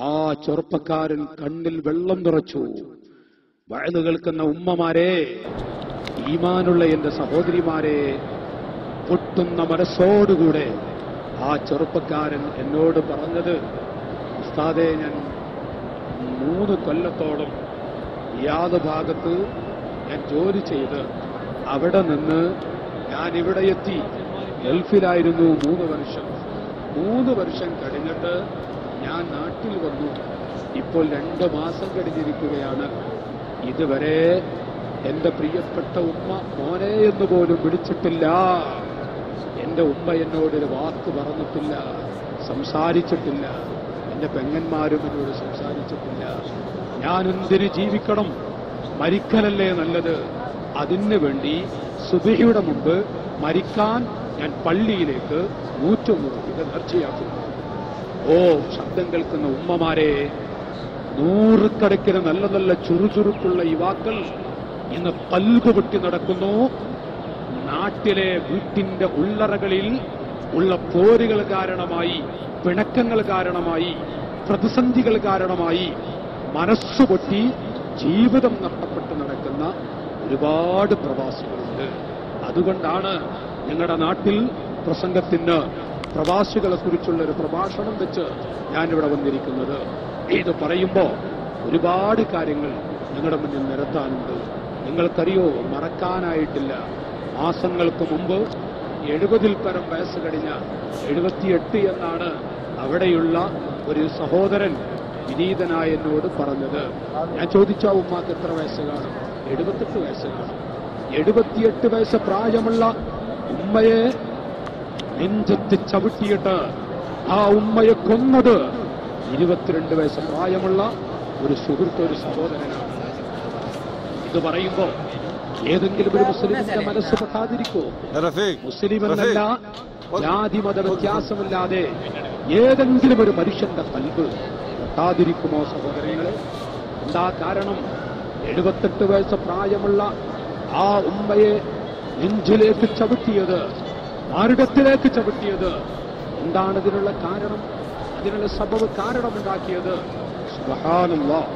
ആ ചെറുപ്പക്കാരൻ കണ്ണിൽ വെള്ളം നിറച്ചു. വഅദ് കേൾക്കുന്ന ഉമ്മമാരെ, ഈമാനുള്ള എന്റെ സഹോദരിമാരെ, പൊട്ടുന്ന മനസ്സോടുകൂടെ ആ ചെറുപ്പക്കാരൻ എന്നോട് പറഞ്ഞത്, ഉസ്താദേ, ഞാൻ 3 കൊല്ലത്തോളം റിയാദ് ഭാഗത്ത് ഞാൻ ജോലി ചെയ്ത് അവിടെ നിന്ന് ഞാൻ ഇവിടെ എത്തി. ഗൾഫിലായിരുന്നു 3 വർഷം. 3 വർഷം കഴിഞ്ഞിട്ട് ഞാൻ നാട്ടിൽ വന്നു. ഇപ്പോൾ 2 മാസം കഴിഞ്ഞിരിക്കുകയാണ്. ഇതുവരെ എന്റെ പ്രിയപ്പെട്ട ഉമ്മ മോനെ എന്ന് പോലും വിളിച്ചിട്ടില്ല. എന്റെ ഉമ്മ എന്നോടൊരു വാക്ക് പറഞ്ഞിട്ടില്ല, സംസാരിച്ചിട്ടില്ല. എന്റെ പെങ്ങന്മാരും എന്നോട് സംസാരിച്ചിട്ടില്ല. ഞാൻ എന്തിന് ജീവിക്കണം? മരിക്കലല്ലേ നല്ലത്. അതിനു വേണ്ടി സുബഹിയുടെ മുമ്പ് മരിക്കാൻ ഞാൻ പള്ളിയിലേക്ക് 101 നേർച്ചയാക്കുന്നു. ഓ, ശബ്ദം കേൾക്കുന്ന ഉമ്മമാരെ, 100 കണക്കിന് നല്ല നല്ല ചുറുചുറുക്കുള്ള യുവാക്കൾ ഇന്ന് കൽബ് പൊട്ടി നടക്കുന്നു. നാട്ടിലെ വീട്ടിന്റെ ഉള്ളറകളിൽ ഉള്ള പോരുകൾ കാരണമായി, പിണക്കങ്ങൾ കാരണമായി, പ്രതിസന്ധികൾ കാരണമായി മനസ്സുപൊട്ടി ജീവിതം നഷ്ടപ്പെട്ട് നടക്കുന്ന ഒരുപാട് പ്രവാസികളുണ്ട്. അതുകൊണ്ടാണ് ഞങ്ങളുടെ നാട്ടിൽ പ്രസംഗത്തിന് പ്രവാസികളെ കുറിച്ചുള്ള ഒരു പ്രഭാഷണം വെച്ച് ഞാനിവിടെ വന്നിരിക്കുന്നത്. ഇത് പറയുമ്പോൾ ഒരുപാട് കാര്യങ്ങൾ ഞങ്ങളുടെ മുന്നിൽ നിരത്താനുണ്ട്. നിങ്ങൾക്കറിയോ, മറക്കാനായിട്ടില്ല. മാസങ്ങൾക്ക് മുമ്പ് 70-ൽ പരം വയസ്സ് കഴിഞ്ഞ 78 എന്നാണ് അവിടെയുള്ള ഒരു സഹോദരൻ വിനീതനായ എന്നോട് പറഞ്ഞത്. ഞാൻ ചോദിച്ച ഉമ്മാക്ക് എത്ര വയസ്സ് കാണും? 78 വയസ്സ് കാണും. 78 വയസ്സ് പ്രായമുള്ള ഉമ്മയെ നെഞ്ചത്ത് ചവിട്ടിയിട്ട് ആ ഉമ്മയെ കൊന്നത് 22 വയസ്സ് പ്രായമുള്ള ഒരു സുഹൃത്ത്, ഒരു സഹോദരനാണ്. ഇത് പറയുമ്പോ ഏതെങ്കിലും ഒരു മുസ്ലിമിന്റെ മനസ്സ് പെട്ടാതിരിക്കോ? മുസ്ലിം എന്നല്ല, ജാതി മത വ്യത്യാസമില്ലാതെ ഏതെങ്കിലും ഒരു മനുഷ്യന്റെ കൽബ് പെട്ടാതിരിക്കുമോ സഹോദരങ്ങളെ? എന്താ കാരണം? 78 വയസ്സ് പ്രായമുള്ള ആ ഉമ്മയെ നെഞ്ചിലേക്ക് ചവിട്ടിയത്, മാറിടത്തിലേക്ക് ചവിട്ടിയത് എന്താണ്? ഇതിനുള്ള കാരണം, അതിനുള്ള സബബ് കാരണമുണ്ടാക്കിയത്? സുബ്ഹാനല്ലാഹ്,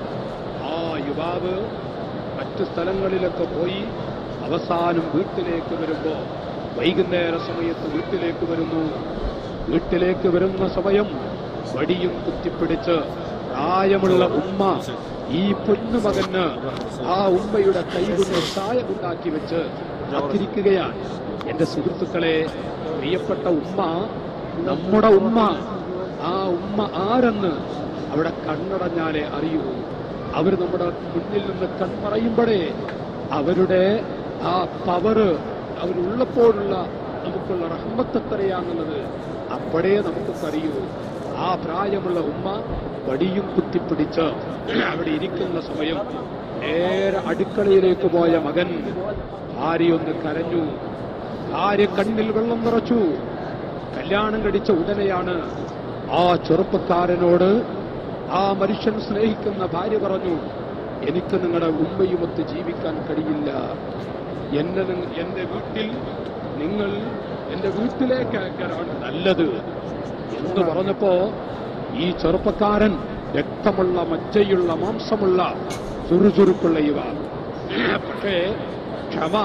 ആ യുവാവ് മറ്റു സ്ഥലങ്ങളിലൊക്കെ പോയി അവസാനം വീട്ടിലേക്ക് വരുമ്പോ, വൈകുന്നേര സമയത്ത് വീട്ടിലേക്ക് വരുന്നു. വീട്ടിലേക്ക് വരുന്ന സമയം വടിയും കുത്തിപ്പിടിച്ച് പ്രായമുള്ള ഉമ്മ ഈ പൊന്നുമകന് ആ ഉമ്മയുടെ കൈകൊണ്ട് ചായമുണ്ടാക്കി വെച്ച് കാത്തിരിക്കുകയാണ്. എന്റെ സുഹൃത്തുക്കളെ, പ്രിയപ്പെട്ട ഉമ്മ, നമ്മുടെ ഉമ്മ, ആ ഉമ്മ ആരെന്ന് അവിടെ കണ്ണടഞ്ഞാലേ അറിയൂ. അവർ നമ്മുടെ മുന്നിൽ നിന്ന് കൺമറയുമ്പോഴേ അവരുടെ ആ പവറ്, അവരുള്ളപ്പോഴുള്ള നമുക്കുള്ള റഹ്മത്ത് എത്രയാണെന്നുള്ളത് അപ്പോഴേ നമുക്കറിയൂ. ആ പ്രായമുള്ള ഉമ്മ വടിയും കുത്തിപ്പിടിച്ച് അവിടെ ഇരിക്കുന്ന സമയം നേരെ അടുക്കളയിലേക്ക് പോയ മകൻ ഭാര്യയൊന്ന് കരഞ്ഞു. ഭാര്യ കണ്ണിൽ വെള്ളം നിറച്ചു. കല്യാണം കഴിച്ച ഉടനെയാണ് ആ ചെറുപ്പക്കാരനോട് ആ മനുഷ്യൻ സ്നേഹിക്കുന്ന ഭാര്യ പറഞ്ഞു, എനിക്ക് നിങ്ങളുടെ ഉമ്മയുമൊത്ത് ജീവിക്കാൻ കഴിയില്ല. എന്റെ വീട്ടിൽ നിങ്ങൾ എന്റെ വീട്ടിലേക്ക് അയക്കാനാണ് നല്ലത് എന്ന് പറഞ്ഞപ്പോ ഈ ചെറുപ്പക്കാരൻ രക്തമുള്ള, മജ്ജയുള്ള, മാംസമുള്ള, ചുറുചുറുക്കുള്ള ഇവ. പക്ഷേ ക്ഷമ,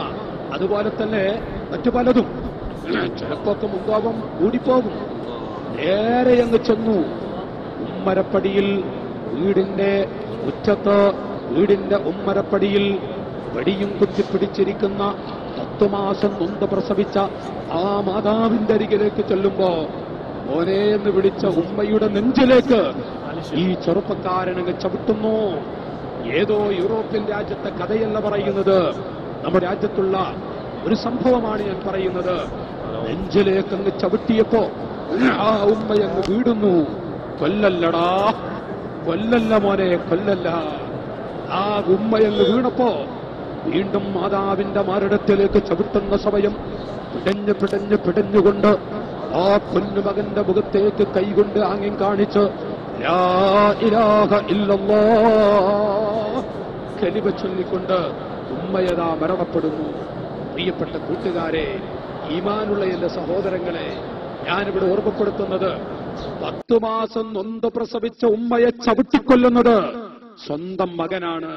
അതുപോലെ തന്നെ മറ്റു പലതും ചിലപ്പോഴൊക്കെ മുൻകോപം കൂടിപ്പോകും. നേരെ അങ്ങ് ചെന്നു ഉമ്മരപ്പടിയിൽ, വീടിന്റെ മുറ്റത്ത്, വീടിന്റെ ഉമ്മരപ്പടിയിൽ വടിയും കുത്തിപ്പിടിച്ചിരിക്കുന്ന 10 മാസം നൊന്ത് പ്രസവിച്ച ആ മാതാവിന്റെ അരികിലേക്ക് ചെല്ലുമ്പോ മോനെ എന്ന് വിളിച്ച ഉമ്മയുടെ നെഞ്ചിലേക്ക് ഈ ചെറുപ്പക്കാരനങ്ങ് ചവിട്ടുന്നു. ഏതോ യൂറോപ്യൻ രാജ്യത്തെ കഥയല്ല പറയുന്നത്, നമ്മുടെ രാജ്യത്തുള്ള ഒരു സംഭവമാണ് ഞാൻ പറയുന്നത്. നെഞ്ചിലേക്ക് അങ്ങ് ചവിട്ടിയപ്പോ ആ ഉമ്മയങ്ങ് വീടുന്നു. കൊല്ലല്ലടാ, കൊല്ലല്ല മോനെ, കൊല്ലല്ല. ആ ഉമ്മയങ്ങ് വീണപ്പോ വീണ്ടും മാതാവിന്റെ മാറിടത്തിലേക്ക് ചവിട്ടുന്ന സമയം പിടഞ്ഞു പിടഞ്ഞു പിടഞ്ഞുകൊണ്ട് ആ പൊന്നുമകന്റെ മുഖത്തേക്ക് കൈകൊണ്ട് ആംഗ്യം കാണിച്ച് ലാ ഇലാഹ ഇല്ലല്ലാഹ് കലിമ ചൊല്ലിക്കൊണ്ട് ഉമ്മയതാ മരണപ്പെടുന്നു. പ്രിയപ്പെട്ട കൂട്ടുകാരെ, ഈമാനുള്ള എന്റെ സഹോദരങ്ങളെ, ഞാനിവിടെ ഓർമ്മപ്പെടുത്തുന്നത് 10 മാസം നൊന്ത് പ്രസവിച്ച ഉമ്മയെ ചവിട്ടിക്കൊല്ലുന്നത് സ്വന്തം മകനാണ്.